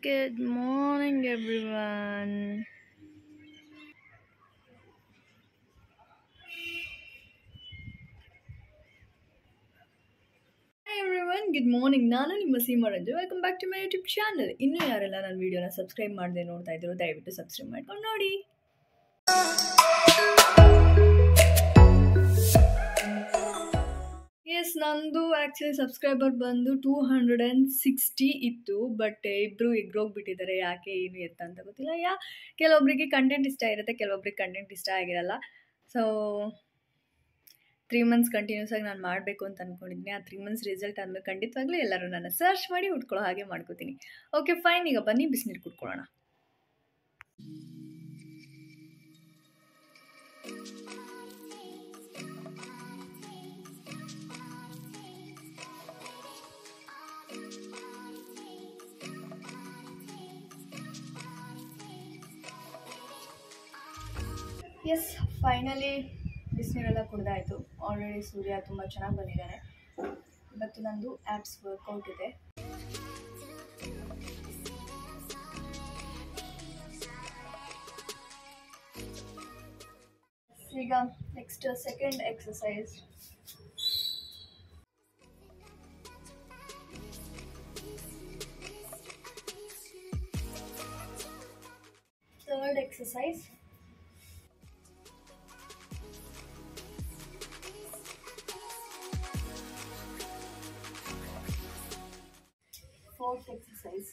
Good morning, everyone. Hi everyone, good morning. ನಾನು ನಿಮ್ಮ Seema Ranju. Welcome back to my YouTube channel. ಇನ್ನೂ ಯಾರೆಲ್ಲ ನನ್ನ ವಿಡಿಯೋನ ಸಬ್ಸ್ಕ್ರೈಬ್ ಮಾಡದೆ ನೋಡ್ತಾ ಇದ್ರು ದಯವಿಟ್ಟು ಸಬ್ಸ್ಕ್ರೈಬ್ ಮಾಡ್ಕೊಂಡು ನೋಡಿ. ಎಸ್, ನಂದು ಆ್ಯಕ್ಚುಲಿ ಸಬ್ಸ್ಕ್ರೈಬರ್ ಬಂದು 260 ಇತ್ತು. ಬಟ್ ಇಬ್ಬರು ಎಗ್ರೋಗ್ಬಿಟ್ಟಿದ್ದಾರೆ. ಯಾಕೆ ಏನು ಎತ್ತ ಅಂತ ಗೊತ್ತಿಲ್ಲ. ಕೆಲವೊಬ್ಬರಿಗೆ ಕಂಟೆಂಟ್ ಇಷ್ಟ ಇರುತ್ತೆ, ಕೆಲವೊಬ್ರಿಗೆ ಕಂಟೆಂಟ್ ಇಷ್ಟ ಆಗಿರಲ್ಲ. ಸೊ 3 ಮಂತ್ಸ್ ಕಂಟಿನ್ಯೂಸ್ ಆಗಿ ನಾನು ಮಾಡಬೇಕು ಅಂತ ಅಂದ್ಕೊಂಡಿದ್ದೀನಿ. ಆ 3 ಮಂತ್ಸ್ ರಿಸಲ್ಟ್ ಆದಮೇಲೆ ಖಂಡಿತವಾಗ್ಲೂ ಎಲ್ಲರೂ ನನ್ನ ಸರ್ಚ್ ಮಾಡಿ ಉಟ್ಕೊಳ್ಳೋ ಹಾಗೆ ಮಾಡ್ಕೋತೀನಿ. ಓಕೆ ಫೈನ್, ಈಗ ಬನ್ನಿ ಬಿಸಿನೀರು ಕುಡ್ಕೊಳ್ಳೋಣ. ಎಸ್, ಫೈನಲಿ ಬಿಸಿನೀರೆಲ್ಲ ಕುಡ್ದಾಯಿತು. ಆಲ್ರೆಡಿ ಸೂರ್ಯ ತುಂಬ ಚೆನ್ನಾಗಿ ಬಂದಿದ್ದಾನೆ. ಇವತ್ತು ನಂದು ಆ್ಯಪ್ಸ್ ವರ್ಕೌಟ್ ಇದೆ. ಈಗ next second exercise. Third exercise. Fourth exercise.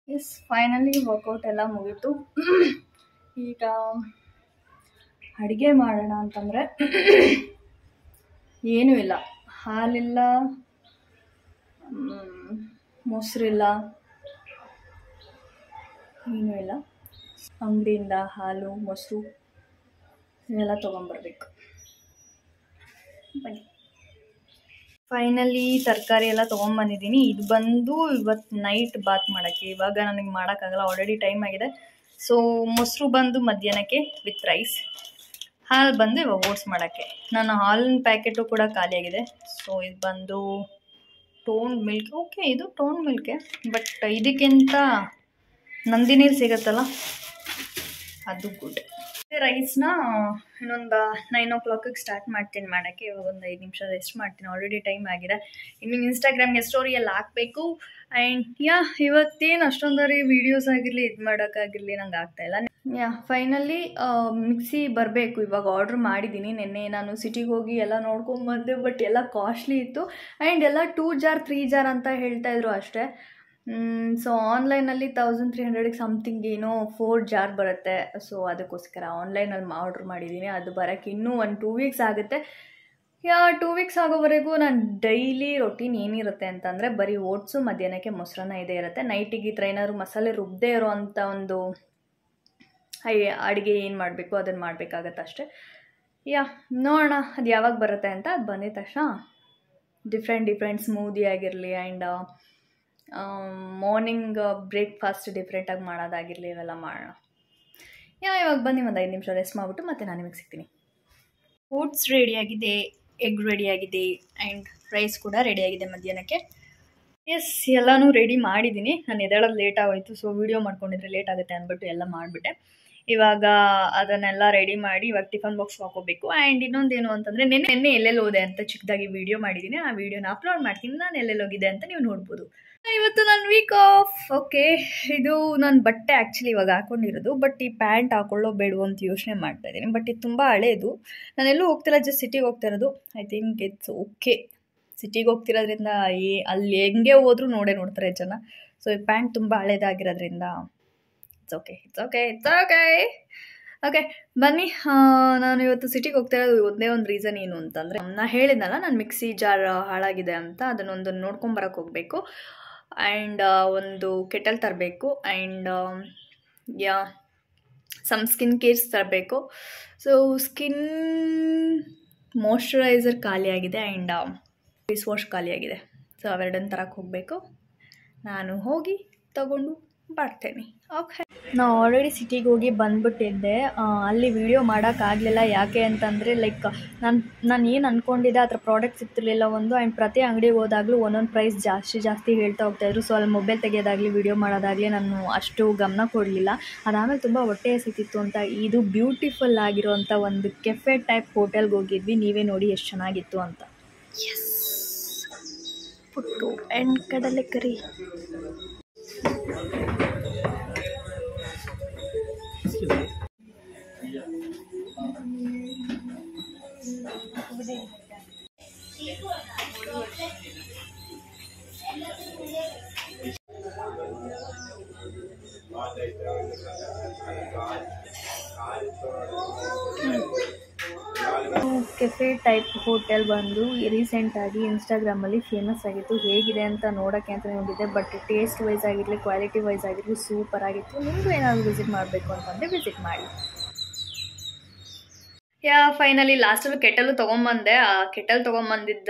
Yes, finally workout ಎಲ್ಲ ಮುಗೀತು. ಈಗ ಅಡುಗೆ ಮಾಡೋಣ ಅಂತಂದರೆ ಏನೂ ಇಲ್ಲ. ಹಾಲಿಲ್ಲ, ಮೊಸರಿಲ್ಲ, ಏನೂ ಇಲ್ಲ. ಅಂಗಡಿಯಿಂದ ಹಾಲು ಮೊಸರು ಇವೆಲ್ಲ ತೊಗೊಂಬರ್ಬೇಕು. ಬನ್ನಿ. ಫೈನಲಿ ತರಕಾರಿ ಎಲ್ಲ ತೊಗೊಂಬಂದಿದ್ದೀನಿ. ಇದು ಬಂದು ಇವತ್ತು ನೈಟ್ ಬಾತ್ ಮಾಡೋಕ್ಕೆ. ಇವಾಗ ನನಗೆ ಮಾಡೋಕ್ಕಾಗಲ್ಲ, ಆಲ್ರೆಡಿ ಟೈಮ್ ಆಗಿದೆ. ಸೊ ಮೊಸರು ಬಂದು ಮಧ್ಯಾಹ್ನಕ್ಕೆ ವಿತ್ ರೈಸ್, ಹಾಲು ಬಂದು ಇವಾಗ ಓಟ್ಸ್ ಮಾಡೋಕ್ಕೆ. ನನ್ನ ಹಾಲಿನ ಪ್ಯಾಕೆಟು ಕೂಡ ಖಾಲಿಯಾಗಿದೆ. ಸೊ ಇದು ಬಂದು ಟೋನ್ ಮಿಲ್ಕ್. ಓಕೆ, ಇದು ಟೋನ್ ಮಿಲ್ಕೆ, ಬಟ್ ಇದಕ್ಕಿಂತ ನಂದಿನೀರು ಸಿಗುತ್ತಲ್ಲ ಅದು ಗುಡ್. ರೈಸ್ನ ಇನ್ನೊಂದು 9 o'clock ಸ್ಟಾರ್ಟ್ ಮಾಡ್ತೀನಿ ಮಾಡೋಕ್ಕೆ. ಇವಾಗ ಒಂದು 5 ನಿಮಿಷ ರೆಸ್ಟ್ ಮಾಡ್ತೀನಿ. ಆಲ್ರೆಡಿ ಟೈಮ್ ಆಗಿದೆ. ಇನ್ನು ಇನ್ಸ್ಟಾಗ್ರಾಮ್ಗೆ ಸ್ಟೋರಿಯಲ್ಲಿ ಹಾಕಬೇಕು. ಆ್ಯಂಡ್ ಇವತ್ತೇನು ಅಷ್ಟೊಂದರಿ ವೀಡಿಯೋಸ್ ಆಗಿರಲಿ ಇದು ಮಾಡೋಕ್ಕಾಗಿರಲಿ ನಂಗೆ ಆಗ್ತಾಯಿಲ್ಲ. ಫೈನಲಿ ಮಿಕ್ಸಿ ಬರಬೇಕು. ಇವಾಗ ಆರ್ಡ್ರ್ ಮಾಡಿದ್ದೀನಿ. ನಿನ್ನೆ ನಾನು ಸಿಟಿಗೆ ಹೋಗಿ ಎಲ್ಲ ನೋಡ್ಕೊಂಬಂದೆ. ಬಟ್ ಎಲ್ಲ ಕಾಸ್ಟ್ಲಿ ಇತ್ತು. ಆ್ಯಂಡ್ ಎಲ್ಲ 2 ಜಾರ್ 3 ಜಾರ್ ಅಂತ ಹೇಳ್ತಾಯಿದ್ರು ಅಷ್ಟೇ. ಸೊ ಆನ್ಲೈನಲ್ಲಿ 1300 ಸಮಥಿಂಗ್ ಏನೋ 4 ಜಾರ್ ಬರುತ್ತೆ. ಸೊ ಅದಕ್ಕೋಸ್ಕರ ಆನ್ಲೈನಲ್ಲಿ ಆರ್ಡ್ರ್ ಮಾಡಿದ್ದೀನಿ. ಅದು ಬರೋಕ್ಕೆ ಇನ್ನೂ 1-2 ವೀಕ್ಸ್ ಆಗುತ್ತೆ. 2 ವೀಕ್ಸ್ ಆಗೋವರೆಗೂ ನಾನು ಡೈಲಿ ರೊಟೀನ್ ಏನಿರುತ್ತೆ ಅಂತಂದರೆ ಬರೀ ಓಟ್ಸು, ಮಧ್ಯಾಹ್ನಕ್ಕೆ ಮೊಸರನ್ನ ಇದೇ ಇರುತ್ತೆ. ನೈಟಿಗೆ ಏನಾದ್ರು ಮಸಾಲೆ ರುಬ್ಬದೇ ಇರೋ ಅಂಥ ಒಂದು ಅಡುಗೆ ಏನು ಮಾಡಬೇಕು ಅದನ್ನು ಮಾಡಬೇಕಾಗತ್ತೆ ಅಷ್ಟೇ. ನೋಡೋಣ ಅದು ಯಾವಾಗ ಬರುತ್ತೆ ಅಂತ. ಅದು ಬಂದಿದ ತಕ್ಷಣ ಡಿಫ್ರೆಂಟ್ ಸ್ಮೂದಿ ಆಗಿರಲಿ ಆ್ಯಂಡ್ ಮಾರ್ನಿಂಗ್ ಬ್ರೇಕ್ಫಾಸ್ಟ್ ಡಿಫ್ರೆಂಟಾಗಿ ಮಾಡೋದಾಗಿರಲಿ ಇವೆಲ್ಲ ಮಾಡೋಣ. ಇವಾಗ ಬನ್ನಿ ಒಂದು 5 ನಿಮಿಷ ರೆಸ್ಟ್ ಮಾಡಿಬಿಟ್ಟು ಮತ್ತೆ ನಾನು ನಿಮಗೆ ಸಿಗ್ತೀನಿ. ಓಟ್ಸ್ ರೆಡಿಯಾಗಿದೆ, ಎಗ್ ರೆಡಿಯಾಗಿದೆ ಆ್ಯಂಡ್ ರೈಸ್ ಕೂಡ ರೆಡಿಯಾಗಿದೆ ಮಧ್ಯಾಹ್ನಕ್ಕೆ. ಎಸ್, ಎಲ್ಲನೂ ರೆಡಿ ಮಾಡಿದ್ದೀನಿ. ನಾನು ಎದ್ದೇಳೋದು ಲೇಟ್ ಆಗೋಯಿತು. ಸೊ ವೀಡಿಯೋ ಮಾಡ್ಕೊಂಡಿದ್ರೆ ಲೇಟ್ ಆಗುತ್ತೆ ಅಂದ್ಬಿಟ್ಟು ಎಲ್ಲ ಮಾಡಿಬಿಟ್ಟೆ. ಇವಾಗ ಅದನ್ನೆಲ್ಲ ರೆಡಿ ಮಾಡಿ ಇವಾಗ ಟಿಫನ್ ಬಾಕ್ಸ್ ಹಾಕೋಬೇಕು. ಆ್ಯಂಡ್ ಇನ್ನೊಂದೇನು ಅಂತಂದರೆ ನೆನ್ನೆ ಎಲ್ಲೆಲ್ಲಿ ಹೋದೆ ಅಂತ ಚಿಕ್ಕದಾಗಿ ವಿಡಿಯೋ ಮಾಡಿದ್ದೀನಿ. ಆ ವಿಡಿಯೋನ ಅಪ್ಲೋಡ್ ಮಾಡ್ತೀನಿ, ನಾನು ಎಲ್ಲೆಲ್ಲಿ ಹೋಗಿದೆ ಅಂತ ನೀವು ನೋಡ್ಬೋದು. ಇವತ್ತು ನನ್ನ ವೀಕ್ ಆಫ್. ಓಕೆ, ಇದು ನಾನು ಬಟ್ಟೆ ಆ್ಯಕ್ಚುಲಿ ಇವಾಗ ಹಾಕೊಂಡಿರೋದು, ಬಟ್ ಈ ಪ್ಯಾಂಟ್ ಹಾಕೊಳ್ಳೋ ಬೇಡವೋ ಅಂತ ಯೋಚನೆ ಮಾಡ್ತಾ ಇದ್ದೀನಿ. ಬಟ್ ಇದು ತುಂಬ ಹಳೇದು, ನಾನೆಲ್ಲೂ ಹೋಗ್ತಿಲ್ಲ, ಜಸ್ಟ್ ಸಿಟಿಗೆ ಹೋಗ್ತಾ ಇರೋದು. I think it's okay. ಸಿಟಿಗೆ ಹೋಗ್ತಿರೋದ್ರಿಂದ ಅಲ್ಲಿ ಹೆಂಗೆ ಹೋದ್ರೂ ನೋಡ್ತಾರೆ ಜನ. ಸೊ ಈ ಪ್ಯಾಂಟ್ ತುಂಬ ಹಳೇದಾಗಿರೋದ್ರಿಂದ ಇಟ್ಸ್ ಓಕೆ. ಓಕೆ ಬನ್ನಿ, ನಾನು ಇವತ್ತು ಸಿಟಿಗೆ ಹೋಗ್ತಾ ಇರೋದು ಒಂದೇ ಒಂದು ರೀಸನ್ ಏನು ಅಂತಂದರೆ, ನಾನು ಹೇಳಿದ್ನಲ್ಲ ನಾನು ಮಿಕ್ಸಿ ಜಾರ್ ಹಾಳಾಗಿದೆ ಅಂತ, ಅದನ್ನೊಂದು ನೋಡ್ಕೊಂಬರಕ್ಕೆ ಹೋಗಬೇಕು. ಆ್ಯಂಡ್ ಒಂದು ಕೆಟಲ್ ತರಬೇಕು. ಆ್ಯಂಡ್ ಸಮ್ ಸ್ಕಿನ್ ಕೇರ್ಸ್ ತರಬೇಕು. ಸೊ ಸ್ಕಿನ್ ಮಾಯ್ಶ್ಚರೈಸರ್ ಖಾಲಿಯಾಗಿದೆ ಆ್ಯಂಡ್ ಫೇಸ್ ವಾಶ್ ಖಾಲಿಯಾಗಿದೆ. ಸೊ ಅವೆರಡನ್ನು ತರಕ್ಕೆ ಹೋಗಬೇಕು. ನಾನು ಹೋಗಿ ತಗೊಂಡು ಬರ್ತೇನೆ. ಓಕೆ, ನಾವು ಆಲ್ರೆಡಿ ಸಿಟಿಗೆ ಹೋಗಿ ಬಂದ್ಬಿಟ್ಟಿದ್ದೆ. ಅಲ್ಲಿ ವಿಡಿಯೋ ಮಾಡೋಕ್ಕಾಗಲಿಲ್ಲ. ಯಾಕೆ ಅಂತಂದರೆ ಲೈಕ್ ನಾನು ಏನು ಅಂದ್ಕೊಂಡಿದ್ದೆ ಆ ಥರ ಪ್ರಾಡಕ್ಟ್ ಸಿಗ್ತಿರ್ಲಿಲ್ಲ ಒಂದು. ಆ್ಯಂಡ್ ಪ್ರತಿ ಅಂಗಡಿಗೆ ಹೋದಾಗಲೂ ಒಂದೊಂದು ಪ್ರೈಸ್ ಜಾಸ್ತಿ ಹೇಳ್ತಾ ಹೋಗ್ತಾಯಿದ್ರು. ಸೊ ಅಲ್ಲಿ ಮೊಬೈಲ್ ತೆಗೆಯೋದಾಗಲಿ ವಿಡಿಯೋ ಮಾಡೋದಾಗಲಿ ನಾನು ಅಷ್ಟು ಗಮನ ಕೊಡಲಿಲ್ಲ. ಅದಾದಮೇಲೆ ತುಂಬ ಹೊಟ್ಟೆ ಹಸಿತಿತ್ತು ಅಂತ ಇದು ಬ್ಯೂಟಿಫುಲ್ ಆಗಿರೋಂಥ ಒಂದು ಕೆಫೆ ಟೈಪ್ ಹೋಟೆಲ್ಗೆ ಹೋಗಿದ್ವಿ. ನೀವೇ ನೋಡಿ ಎಷ್ಟು ಚೆನ್ನಾಗಿತ್ತು ಅಂತ. ಎಸ್, ಪುಟ್ಟು ಆ್ಯಂಡ್ ಕಡಲೆಕರಿ. ಕೆಫೆ ಟೈಪ್ ಹೋಟೆಲ್ ಬಂದು ರೀಸೆಂಟಾಗಿ ಇನ್ಸ್ಟಾಗ್ರಾಮಲ್ಲಿ ಫೇಮಸ್ ಆಗಿತ್ತು. ಹೇಗಿದೆ ಅಂತ ನೋಡೋಕ್ಕೆ ಅಂತ ನೋಡಿದ್ದೆ, ಬಟ್ ಟೇಸ್ಟ್ ವೈಸ್ ಆಗಿರಲಿ ಕ್ವಾಲಿಟಿ ವೈಸ್ ಆಗಿರಲಿ ಸೂಪರ್ ಆಗಿತ್ತು. ನಿಮಗೂ ಏನಾದರೂ ವಿಸಿಟ್ ಮಾಡಬೇಕು ಅಂತಂದರೆ ವಿಸಿಟ್ ಮಾಡಿ. ಫೈನಲಿ ಲಾಸ್ಟಲ್ಲಿ ಕೆಟಲು ತೊಗೊಂಬಂದೆ. ಆ ಕೆಟಲ್ ತೊಗೊಂಬಂದಿದ್ದ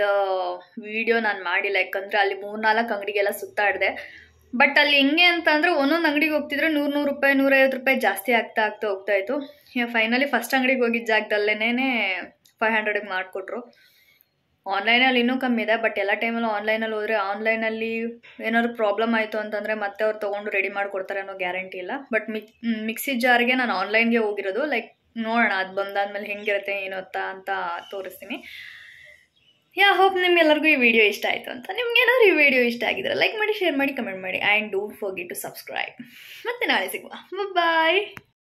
ವಿಡಿಯೋ ನಾನು ಮಾಡಿಲ್ಲ, ಯಾಕಂದರೆ ಅಲ್ಲಿ 3-4 ಅಂಗಡಿಗೆಲ್ಲ ಸುತ್ತಾಡಿದೆ. ಬಟ್ ಅಲ್ಲಿ ಹೆಂಗೆ ಅಂತಂದರೆ ಒಂದೊಂದು ಅಂಗಡಿಗೆ ಹೋಗ್ತಿದ್ರೆ 100 ರೂಪಾಯಿ 150 ರೂಪಾಯಿ ಜಾಸ್ತಿ ಆಗ್ತಾ ಹೋಗ್ತಾಯಿತ್ತು. ಫೈನಲಿ ಫಸ್ಟ್ ಅಂಗಡಿಗೆ ಹೋಗಿದ್ದ ಜಾಗದಲ್ಲೇ 500ಗೆ ಮಾಡಿಕೊಟ್ರು. ಆನ್ಲೈನಲ್ಲಿ ಇನ್ನೂ ಕಮ್ಮಿ ಇದೆ, ಬಟ್ ಎಲ್ಲ ಟೈಮಲ್ಲೂ ಆನ್ಲೈನಲ್ಲಿ ಹೋದರೆ ಆನ್ಲೈನಲ್ಲಿ ಏನಾದ್ರು ಪ್ರಾಬ್ಲಮ್ ಆಯಿತು ಅಂತಂದರೆ ಮತ್ತೆ ಅವ್ರು ತೊಗೊಂಡು ರೆಡಿ ಮಾಡಿಕೊಡ್ತಾರೆ ಅನ್ನೋ ಗ್ಯಾರಂಟಿ ಇಲ್ಲ. ಬಟ್ ಮಿಕ್ಸಿ ಜಾರ್ಗೆ ನಾನು ಆನ್ಲೈನ್ಗೆ ಹೋಗಿರೋದು. ಲೈಕ್ ನೋಡೋಣ ಅದು ಬಂದಾದ್ಮೇಲೆ ಹೆಂಗಿರುತ್ತೆ ಏನು ಅಂತ ತೋರಿಸ್ತೀನಿ. ಹೋಪ್ ನಿಮ್ಗೆಲ್ಲರಿಗೂ ಈ ವಿಡಿಯೋ ಇಷ್ಟ ಆಯಿತು ಅಂತ. ನಿಮ್ಗೇನಾದ್ರು ಈ ವಿಡಿಯೋ ಇಷ್ಟ ಆಗಿದ್ರೆ ಲೈಕ್ ಮಾಡಿ, ಶೇರ್ ಮಾಡಿ, ಕಮೆಂಟ್ ಮಾಡಿ. And don't forget to subscribe. ಮತ್ತೆ ನಾಳೆ ಸಿಗುವ. ಬಾಯ್.